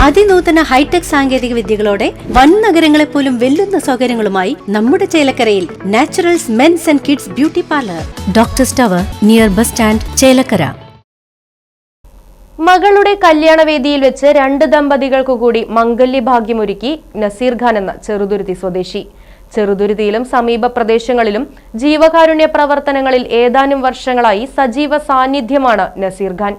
അതിനൂതന hi tech സാങ്കേതിക വിദ്യകളോടെ വൻ നഗരങ്ങളെ പോലും വെല്ലുന്ന സൗകര്യങ്ങളുമായി നമ്മുടെ ചേലക്കരയിൽ naturals men's and kids beauty parlour, doctors tower, near bus stand, Chelakkara. മകളുടെ കല്യാണവേദിയിൽ വെച്ച് 2 ദമ്പതികൾക്കു കൂടി മംഗല്യഭാഗ്യമൊരുക്കി നസീർ ഖാൻ എന്ന ചെറുതുരുത്തി സ്വദേശി. ചെറുതുരുത്തിയിലും സമീപ പ്രദേശങ്ങളിലും ജീവകാരുണ്യ പ്രവർത്തനങ്ങളിൽ ഏതാനും വർഷങ്ങളായി സജീവ സാന്നിധ്യമാണ് നസീർ ഖാൻ.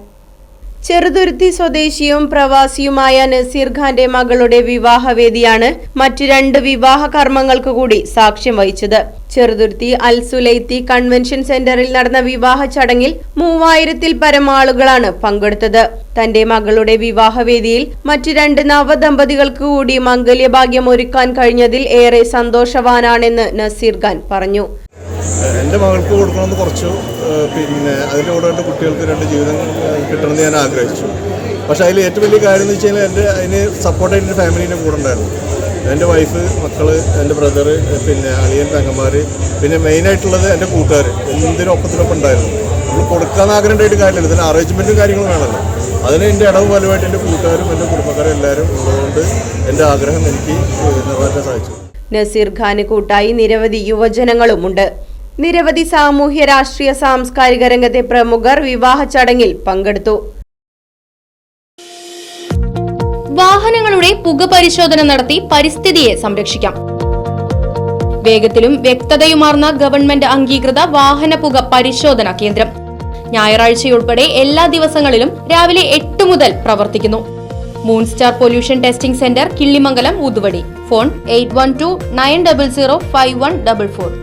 ചെറുതുരുത്തി സ്വദേശിയും പ്രവാസിയുമായ നസീർ ഖാന്റെ മകളുടെ വിവാഹവേദിയാണ് മറ്റ് 2 വിവാഹ കർമ്മങ്ങൾക്ക് കൂടി സാക്ഷ്യം വഹിച്ചത്. ചെറുതുരുത്തി അൽ സുലൈത്തി കൺവെൻഷൻ സെന്ററിൽ നടന്ന വിവാഹ ചടങ്ങിൽ 3000-ൽ പരം ആളുകളാണ് പങ്കെടുത്തത്. തന്റെ മകളുടെ വിവാഹവേദിയിൽ മറ്റ് 2 നവദമ്പതികൾക്ക് കൂടി മംഗല്യഭാഗ്യം ഒരുക്കാൻ കഴിഞ്ഞതിൽ ഏറെ സന്തോഷവാനാണെന്ന് നസീർ ഖാൻ പറഞ്ഞു. എൻ്റെ മകൾക്ക് കൊടുക്കണമെന്ന് കുറച്ചു, പിന്നെ അതിൻ്റെ കൂടെ 2 കുട്ടികൾക്ക് 2 ജീവിതം കിട്ടണമെന്ന് ഞാൻ ആഗ്രഹിച്ചു. പക്ഷേ അതിൽ ഏറ്റവും വലിയ കാര്യം എന്ന് വെച്ച് കഴിഞ്ഞാൽ അതിന് സപ്പോർട്ടായിട്ട് എൻ്റെ ഫാമിലീൻ്റെ കൂടെ ഉണ്ടായിരുന്നു. എൻ്റെ വൈഫ്, മക്കൾ, എൻ്റെ ബ്രദർ, പിന്നെ അളിയൻ, പെങ്ങന്മാർ, പിന്നെ മെയിനായിട്ടുള്ളത് എൻ്റെ കൂട്ടുകാർ എന്തിനൊപ്പത്തിനൊപ്പം ഉണ്ടായിരുന്നു. നമ്മൾ കൊടുക്കാമെന്ന് ആഗ്രഹം ഉണ്ടായിട്ട് കാര്യമില്ല, ഇതിന് അറേഞ്ച്മെൻറ്റും കാര്യങ്ങളും വേണമല്ലോ. അതിന് എൻ്റെ ഇടവ് ഫലമായിട്ട് എൻ്റെ കൂട്ടുകാരും എൻ്റെ കുടുംബക്കാരും എല്ലാവരും ഉള്ളതുകൊണ്ട് എൻ്റെ ആഗ്രഹം എനിക്ക് നിറവേറ്റാൻ സാധിച്ചു. നസീർ ഖാന് കൂട്ടായി നിരവധി യുവജനങ്ങളുമുണ്ട്. നിരവധി സാമൂഹ്യ, രാഷ്ട്രീയ, സാംസ്കാരിക രംഗത്തെ പ്രമുഖർ വിവാഹ ചടങ്ങിൽ പങ്കെടുത്തു. വാഹനങ്ങളുടെ പുക പരിശോധന നടത്തി പരിസ്ഥിതിയെ സംരക്ഷിക്കാം. വേഗത്തിലും വ്യക്തതയുമാർന്ന ഗവൺമെന്റ് അംഗീകൃത വാഹന പുക പരിശോധന കേന്ദ്രം ഞായറാഴ്ചയുൾപ്പെടെ എല്ലാ ദിവസങ്ങളിലും രാവിലെ 8 മുതൽ പ്രവർത്തിക്കുന്നു. Moon star pollution testing centre, Killimangalam, Uthuvadi. Phone 8129005144.